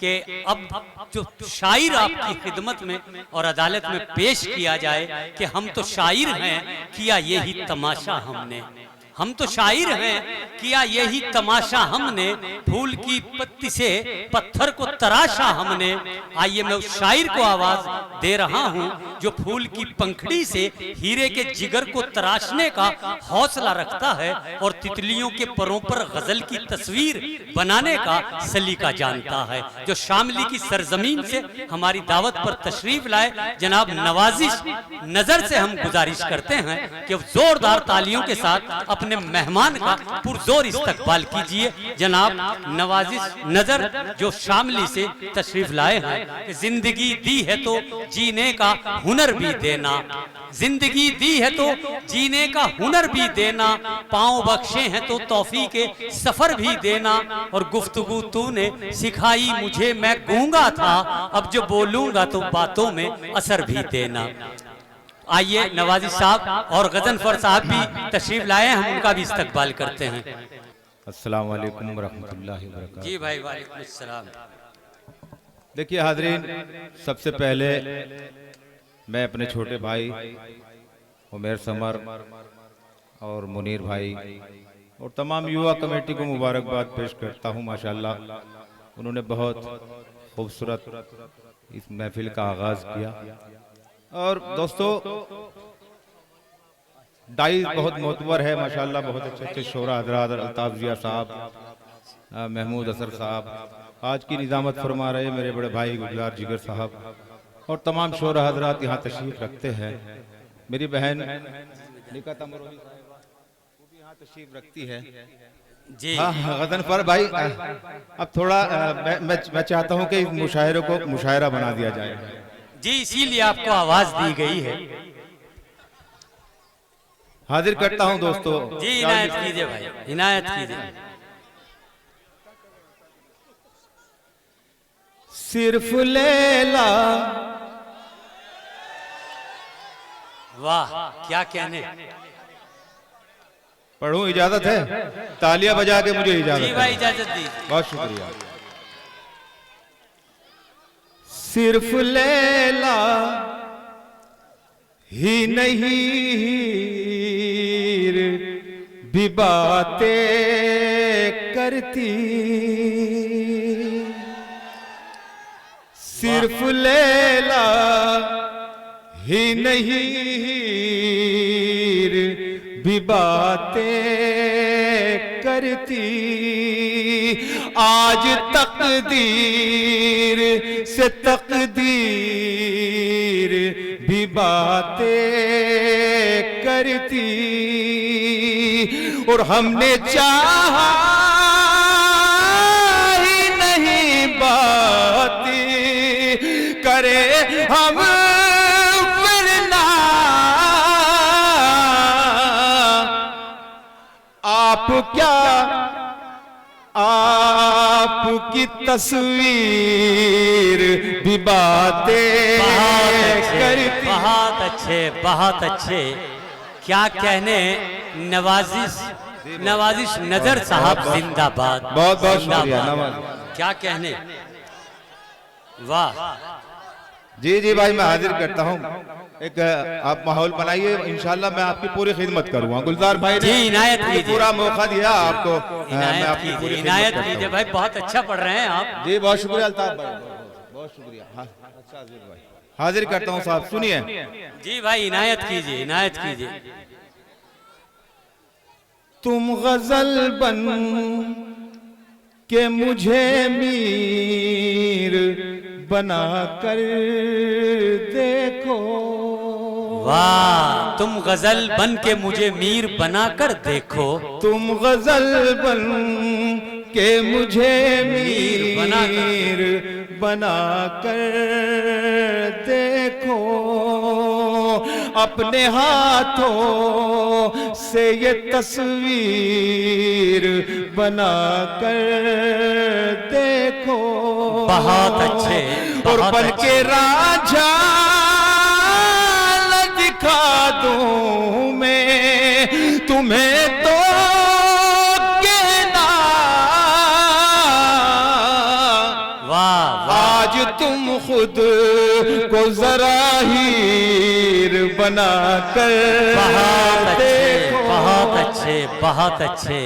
कि अब जो शायर आपकी खिदमत में और अदालत में पेश किया जाए कि हम तो शायर हैं, किया यही तमाशा हमने, हम तो शायर हैं, किया यही तमाशा हमने, फूल की पत्ती से पत्थर को तराशा हमने। आइए मैं उस शायर को आवाज दे रहा हूं जो फूल की पंखड़ी से हीरे के जिगर को तराशने का हौसला रखता है और तितलियों के परों पर गजल की तस्वीर बनाने का सलीका जानता है, जो शामली की सरजमीन से हमारी दावत पर तशरीफ लाए। जनाब नवाजिश नजर से हम गुजारिश करते हैं कि जोरदार तालियों के साथ अपने मेहमान का पुरजोर इस्तकबाल कीजिए। जनाब नवाजिश नजर जो शामली से तशरीफ लाए हैं। जिंदगी दी है तो जीने का हुनर भी देना, जिंदगी दी है तो जीने का हुनर भी देना, पांव बख्शे हैं तो तौफीक के सफर भी देना, और गुफ्तगू तूने सिखाई मुझे मैं गूंगा था, अब जो बोलूंगा तो बातों में असर भी देना। आइए नवाजिश साहब और गजनफर साहब भी तशरीफ लाए, हम उनका भी इस्तकबाल करते हैं। अस्सलाम वालेकुम वरहमतुल्लाहि वबरकातुहू। जी भाई वालेकुम अस्सलाम। देखिए हाज़रीन, सबसे पहले मैं अपने छोटे भाई उमेर समर और मुनीर भाई और तमाम युवा कमेटी को मुबारकबाद पेश करता हूँ। माशाअल्लाह उन्होंने बहुत खूबसूरत इस महफिल का आगाज़ किया। और दोस्तों डाई बहुत मोतबर है माशाअल्लाह, बहुत अच्छे अच्छे शोरा हजरात, अल्ताफ जिया साहब, महमूद असर साहब, आज की निज़ामत फरमा रहे मेरे बड़े भाई गुलजार जिगर साहब, और तमाम शोरा हजरात यहाँ तशरीफ रखते हैं। मेरी बहन निकात अमरोही वो भी यहाँ तशरीफ रखती है जी। हाँ गजनफर भाई, अब थोड़ा मैं चाहता हूँ कि इस मुशायरे को मुशायरा बना दिया जाए जी, इसीलिए आपको आवाज दी गई है। हाजिर करता हूं दोस्तों जी, इनायत कीजिए भाई, इनायत कीजिए। सिर्फ लैला, वाह क्या कहने। पढ़ूं, इजाजत है? तालियां बजा के मुझे इजाजत जी भाई इजाजत दीजिए। बहुत शुक्रिया। सिर्फ लैला ही नहीं भी बातें करती, सिर्फ लैला ही नहीं भी बातें करती, आज तकदीर से तकदीर भी बातें करती, और हमने चाहा ही नहीं बातें करे हम वरना आप क्या आपकी तस्वीर भी बातें करती। बहुत अच्छे, बहुत अच्छे। क्या कहने नवाजिश नजर साहब जिंदाबाद। बहुत बहुत शुक्रिया नवाज। क्या कहने, वाह। जी जी भाई, मैं हाजिर करता हूँ। एक आप माहौल बनाइए, इंशाल्लाह मैं आपकी पूरी खिदमत करूँगा। गुलजार भाई ने इनायत कीजिए, पूरा मौका दिया आपको, इनायत कीजिए भाई, बहुत अच्छा पढ़ रहे हैं आप। जी बहुत शुक्रिया अल्ताफ भाई, बहुत शुक्रिया। अच्छा भाई, हाजिर करता हूँ साहब, सुनिए। जी भाई इनायत कीजिए, इनायत कीजिए। तुम गजल बन के मुझे मीर बना कर देखो, वाह। तुम गजल बन के मुझे मीर बना कर देखो, तुम गजल बन के मुझे मीर बना कर देखो, अपने हाथों से ये तस्वीर बना कर देखो। बहुत अच्छे, और बन के राजा दिखा दूं मैं तुम्हें तो कहना। वाह को जरा हीर बना कर बहुत अच्छे बहुत अच्छे।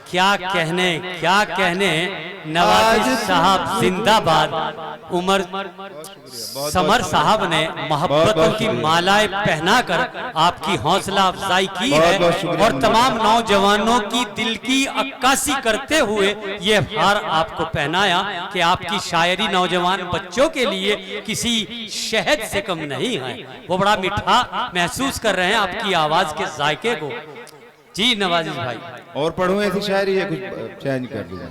क्या कहने नवाजी साहब जिंदाबाद। उमर समर साहब ने मोहब्बतों की मालाएं पहनाकर आपकी हौसला अफजाई की है और तमाम नौजवानों की दिल की अक्कासी करते हुए ये हार आपको पहनाया कि आपकी शायरी नौजवान बच्चों के लिए किसी शहद से कम नहीं है। वो बड़ा मीठा महसूस कर रहे हैं आपकी आवाज के जायके को। जी नवाजी भाई, और पढ़ूं ऐसी शायरी है, कुछ चेंज कर दूंगा।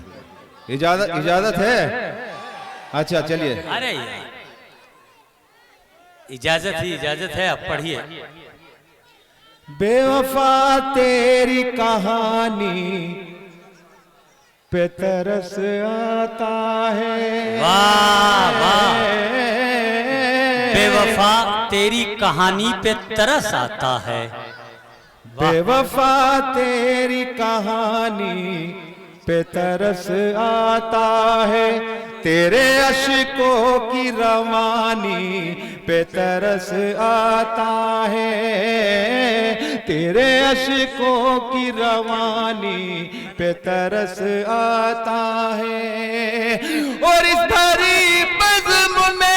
इजाजत है? अच्छा चलिए। अरे इजाजत है, आप पढ़िए। बेवफा तेरी कहानी पे तरस आता है। वाह वाह। बेवफा तेरी कहानी पे तरस आता है। बेवफा तेरी कहानी पे तरस आता है, तेरे अश्कों की रवानी पे तरस आता है, तेरे अश्कों की रवानी पे तरस आता है। और इस भरी बज़्म में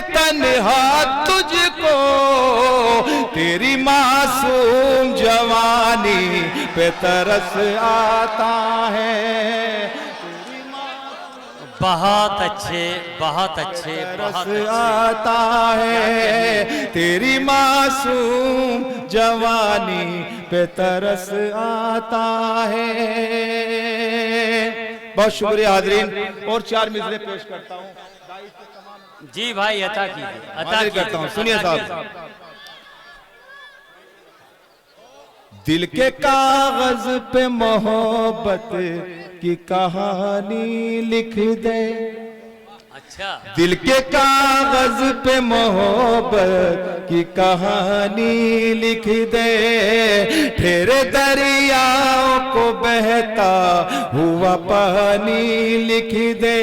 तन्हा तुझको तेरी मासूम जवानी पे तरस आता है। बहुत अच्छे बहुत अच्छे तरस आता है, तेरी मासूम जवानी पे तरस आता है। बहुत शुक्रिया हाज़रीन। और 4 मिसरे पेश करता हूँ। जी भाई अता कीजिए, अता करता हूँ। सुनिए साहब। दिल के कागज पे मोहब्बत की कहानी लिख दे। अच्छा। दिल के कागज पे मोहब्बत की कहानी लिख दे, ठेरे दरियाओं को बहता हुआ पानी लिख दे।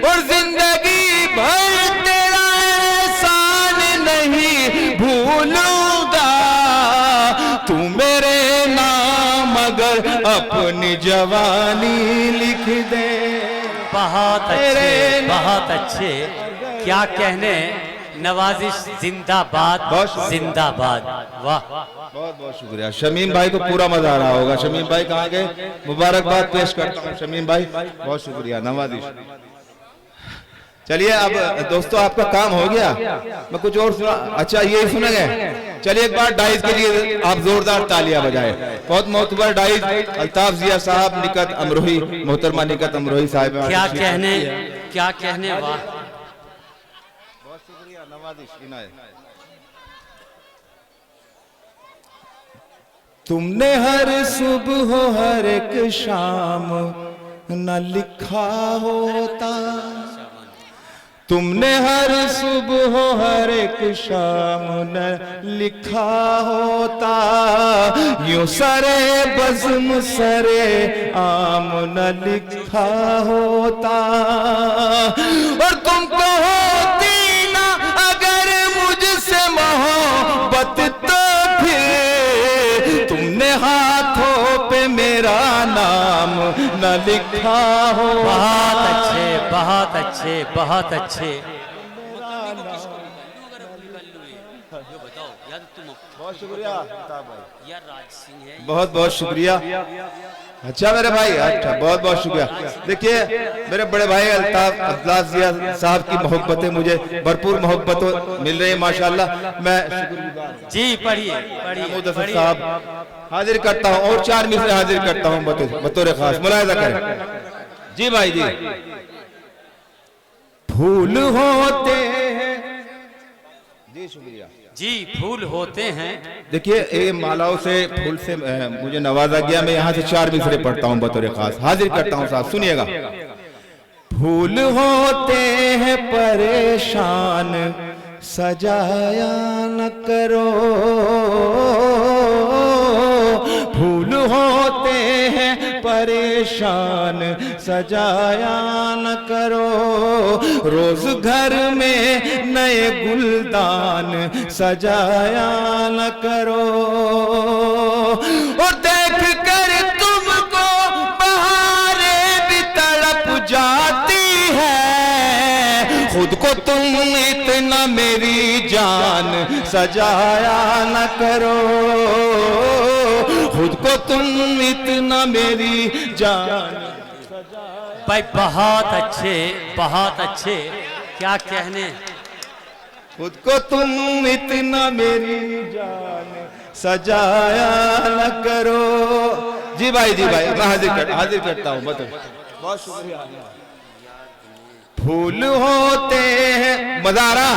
और जिंदगी भर तेरा एहसान नहीं भूलूंगा, तू मेरे नाम अगर अपनी जवानी लिख दे। बहुत अच्छे बहुत अच्छे। क्या कहने नवाजिश जिंदाबाद जिंदाबाद। वाह बहुत बहुत शुक्रिया। शमीम भाई को पूरा मजा आ रहा होगा। शमीम भाई कहाँ गए? मुबारकबाद पेश करता हूँ शमीम भाई, बहुत शुक्रिया। नवाजिश। चलिए अब दोस्तों आपका काम हो गया। मैं कुछ और सुना। अच्छा यही सुनेंगे? चलिए एक बार डाइज के लिए आप जोरदार तालियां बजाएं। बहुत मोहतबर डाइज अल्ताफ जिया साहब, निकत अमरोही, मोहतरमा निकत अमरोही साहिब। क्या कहने। वाह बहुत शुक्रिया नवाजिश इनायत। तुमने हर सुबह हर एक शाम न लिखा होता, तुमने हर सुबह हर एक शाम न लिखा होता, यूं सरे बज़्म सरे आम न लिखा होता। और तुमको होती ना अगर मुझसे मोहब्बत, तो फिर तुमने हाथों पे मेरा नाम न लिखा हो। बहुत अच्छे बहुत अच्छे बहुत अच्छे। बहुत शुक्रिया यार राज सिंह है। बहुत बहुत शुक्रिया। अच्छा मेरे भाई, अच्छा बहुत बहुत शुक्रिया। देखिए मेरे बड़े भाई अल्ताफ जिया साहब की मोहब्बतें मुझे भरपूर मोहब्बत मिल रही है माशाल्लाह। मैं जी पढ़िए महमूद असद साहब हाजिर करता हूँ और 4 मिसरे हाजिर करता हूँ बतौर खास। मुलाहिजा करें। जी भाई जी। फूल होते हैं। जी शुक्रिया। जी फूल होते हैं। देखिए ये मालाओं से फूल से मुझे नवाजा गया। मैं यहाँ से 4 मिसरे पढ़ता हूँ बतौर खास। हाजिर करता हूँ साहब, सुनिएगा। फूल होते हैं परेशान सजाया न करो, परेशान सजाया न करो, रोज घर में नए गुलदान सजाया न करो। और देख कर तुमको बहारें भी तड़प जाती है, खुद को तुम इतना मेरी जान सजाया न करो, खुद को तुम इतना मेरी जान। भाई बहुत अच्छे क्या कहने। खुद को तुम इतना मेरी जान सजाया न करो। जी भाई मैं हाजिर करता हूँ। बहुत शुक्रिया। फूल होते हैं, मजा आ रहा?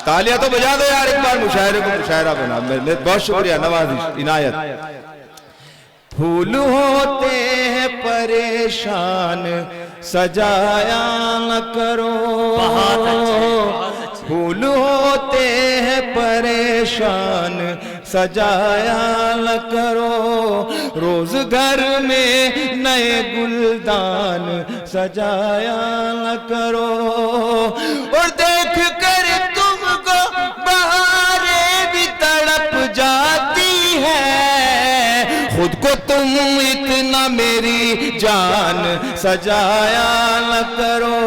तालियां तो बजा दो यार एक बार, मुशायरे को मुशायरा बना। बहुत शुक्रिया नवाजिश इनायत। फूल होते हैं परेशान सजाया न करो, फूल होते हैं परेशान सजाया न करो, रोज घर में नए गुलदान सजाया न करो। और देख कर तुमको बहारें भी तड़प जाती है, खुद को तुम इतना मेरी जान सजाया न करो,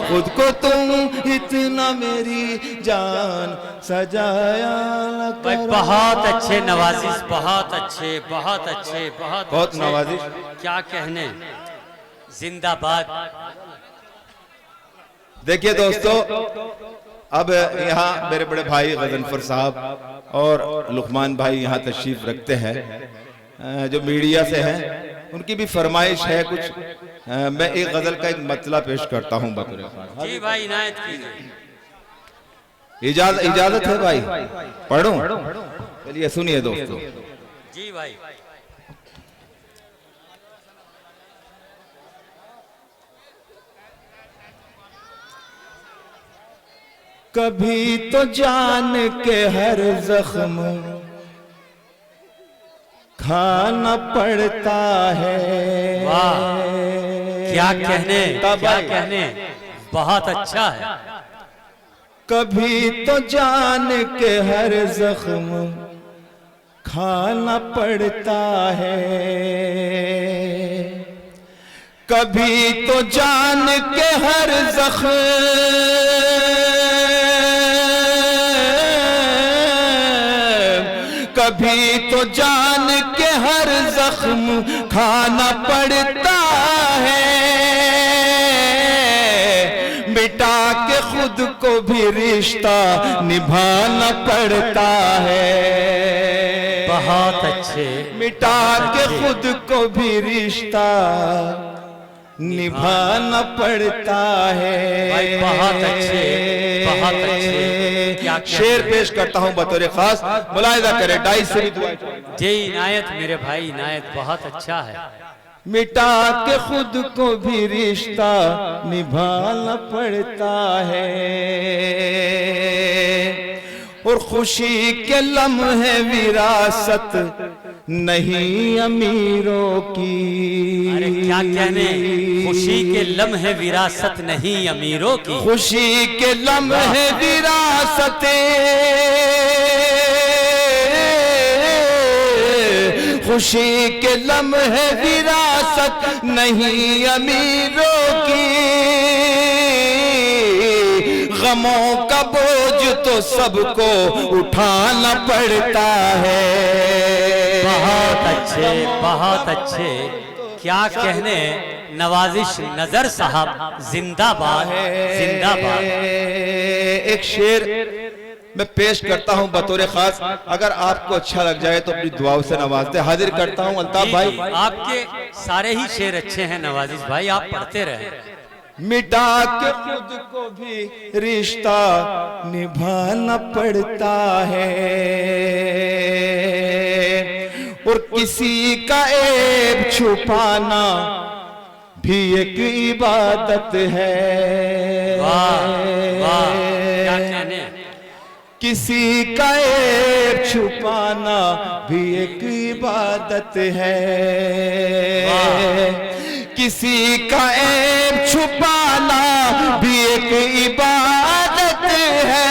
खुद को तुम इतना मेरी जान सजाया न करो। बहुत अच्छे नवाजिश, बहुत नवाजिश। क्या कहने, जिंदाबाद। देखिए दोस्तों, अब यहाँ मेरे बड़े भाई गजनफर साहब और लुकमान भाई यहाँ तशरीफ रखते हैं, जो मीडिया से हैं। उनकी भी फरमाइश है कुछ। मैं एक गजल का एक मतला पेश करता हूँ बतौर खास। जी भाई इनायत कीजिए। इजाजत है भाई, पढ़ूं? चलिए सुनिए दोस्तों। जी भाई। कभी तो जान के हर जख्म खाना पड़ता है। वाह, क्या कहने, बहुत अच्छा है। कभी तो जान के हर जख्म खाना पड़ता है, कभी तो जान के हर जख्म, कभी तो जान के हर जख्म खाना पड़ता है, मिटा के खुद को भी रिश्ता निभाना पड़ता है। बहुत अच्छे। मिटा के खुद को भी रिश्ता निभाना पड़ता है। भाई बहुत अच्छे। क्या शेर पेश करता हूँ बतौर खास, मुलाहिजा करें। 2.5 से भी दुआ। जी इनायत मेरे भाई, इनायत बहुत अच्छा है। मिटा के खुद को भी रिश्ता निभाना पड़ता है, और खुशी के लम्हे विरासत नहीं अमीरों की। अरे क्या कहने, खुशी के लम्हे विरासत नहीं अमीरों की। खुशी के लम्हे विरासत, खुशी के लम्हे विरासत नहीं अमीरों की, गमों का बोझ तो सबको उठाना पड़ता है। बहुत अच्छे। क्या कहने, नवाजिश नजर साहब जिंदाबाद। एक शेर मैं पेश करता हूं बतौर खास, अगर आपको अच्छा लग जाए तो अपनी दुआओं से नवाजते। हाजिर करता हूं अल्ताफ भाई। आपके सारे ही शेर अच्छे हैं नवाजिश भाई, आप पढ़ते रहे। मिटा के खुद को भी रिश्ता निभाना पड़ता है, और किसी का ऐब छुपाना भी एक इबादत है। वाह, क्या कहने। किसी का ऐब छुपाना भी एक इबादत है, किसी का ऐब छुपाना भी एक इबादत है,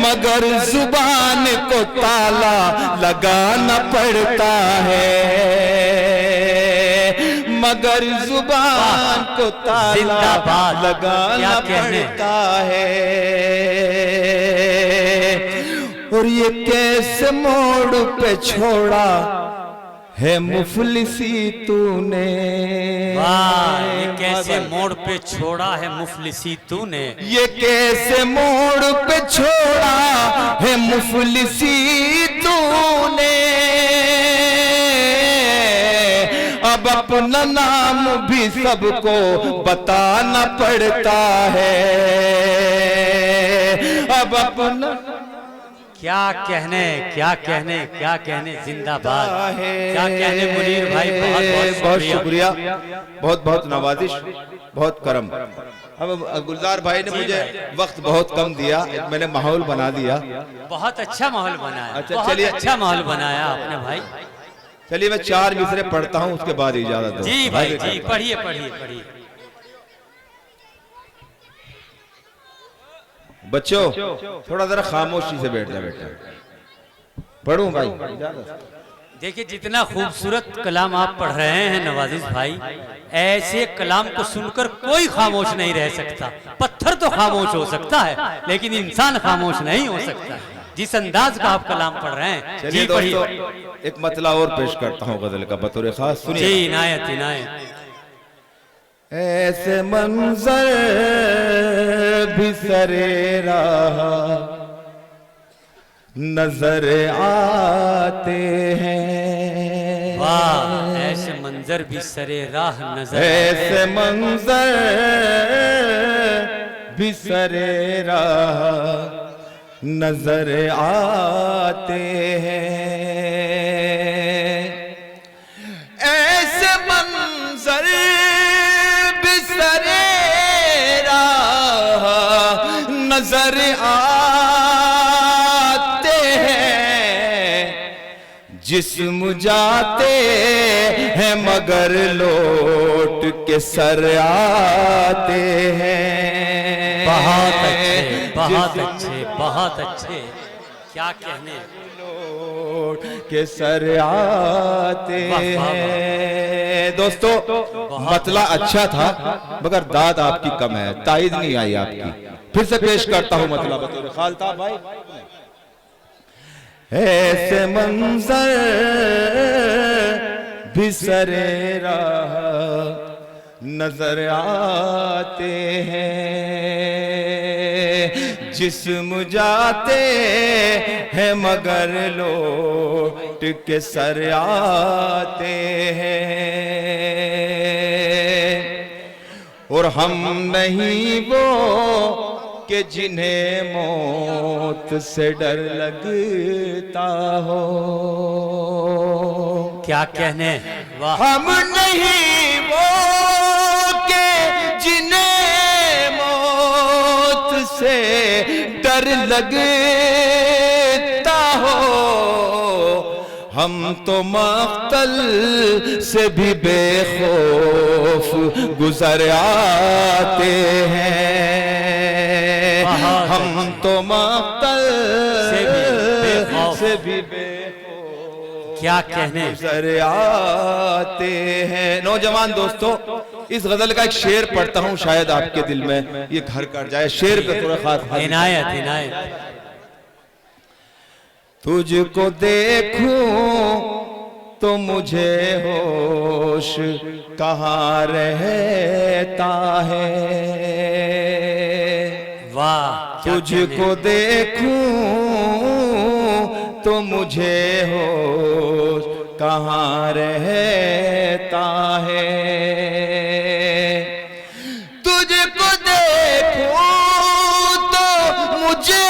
मगर जुबान को ताला लगाना पड़ता है, मगर जुबान को ताला लगाना पड़ता है। और ये कैसे मोड़ पे छोड़ा है मुफलिसी तूने, वाह, ये कैसे मोड़ पे छोड़ा है मुफलिसी तूने, ये कैसे मोड़ पे छोड़ा है मुफलिसी तूने, अब अपना नाम भी सबको बताना पड़ता है, अब अपना क्या कहने क्या कहने क्या कहने, जिंदाबाद, क्या कहने मुनीर भाई, बहुत शुक्रिया, बहुत बहुत नवाजिश, बहुत करम। अब गुलजार भाई ने मुझे वक्त बहुत कम दिया, मैंने माहौल बना दिया, बहुत अच्छा माहौल बनाया। अच्छा चलिए, अच्छा माहौल बनाया आपने भाई। चलिए मैं 4 मिसरे पढ़ता हूँ, उसके बाद इजाजत दो। जी भाई जी, पढ़िए पढ़िए पढ़िए। बच्चों थोड़ा जरा खामोशी से बैठ जा बेटा, पढ़ूं भाई। देखिए जितना खूबसूरत कलाम आप पढ़ रहे हैं नवाजिश भाई, ऐसे कलाम को सुनकर कोई खामोश नहीं रह सकता। पत्थर तो खामोश हो सकता है, लेकिन इंसान खामोश नहीं हो सकता, जिस अंदाज का आप कलाम पढ़ रहे हैं। चलिए दोस्तों, एक मतला और पेश करता हूँ गजल का बतौर खास, सुनिए। जी इनायत इनायत। ऐसे मंजर भी सरे राह नजर आते हैं, वाह, ऐसे मंजर भी सरे राह नजर, ऐसे मंजर भी सरे राह नजर आते हैं, ऐसे मंजर भी सरे राह नजर आते हैं, जिस्म जाते हैं मगर लौट के सर आते हैं। बहुत अच्छे बहुत अच्छे बहुत अच्छे, क्या कहने, लौट के सर आते हैं। दोस्तों मतला अच्छा था, मगर दाद आपकी कम है, ताईद नहीं आई आपकी। फिर से पेश करता हूं मतला बतौर खालता भाई। ऐसे मंजर भी सरे राह नजर आते हैं, जिस्म जाते हैं मगर लौट के सर आते हैं। और हम नहीं वो कि जिन्हें मौत से डर लगता हो, क्या कहने, वाह, हम नहीं वो के जिन्हें मौत से डर लगता हो, हम तो मक्तल से भी बेखौफ गुजर आते हैं, हम तो मक्तल से भी बेखौफ क्या कहने, गुजर आते हैं। नौजवान दोस्तों, इस गजल का एक शेर पढ़ता हूँ, शायद आपके दिल में ये घर कर जाए। शेर पे थोड़ा खास इनायत इनायत। तुझको देखूं तो मुझे होश कहाँ रहता है, वाह, तुझको देखूं तो मुझे होश कहाँ रहता है, तुझको देखूं तो मुझे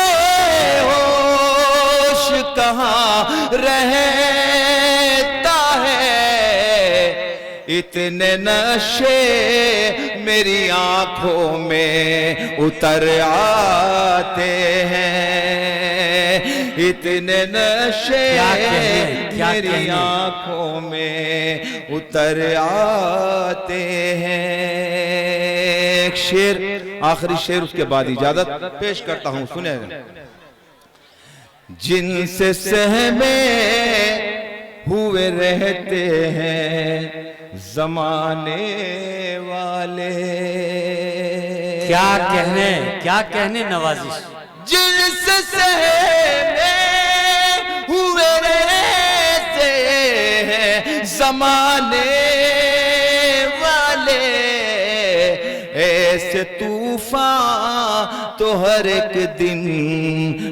होश कहाँ रहता है, इतने नशे मेरी आंखों में उतर आते हैं, इतने नशे क्या मेरी कहने? आंखों में उतर आते हैं। एक शेर, आखिरी शेर, उसके बाद इजाजत पेश करता हूं, सुने। जिनसे सहमे हुए रहते हैं जमाने वाले, क्या कहने नवाजिश। जिनसे सहमे हुए रहते हैं जमाने वाले, ऐसे तूफान तो हर एक दिन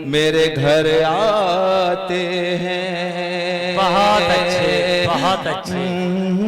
मेरे घर आते हैं। बहुत अच्छे, बहुत अच्छे।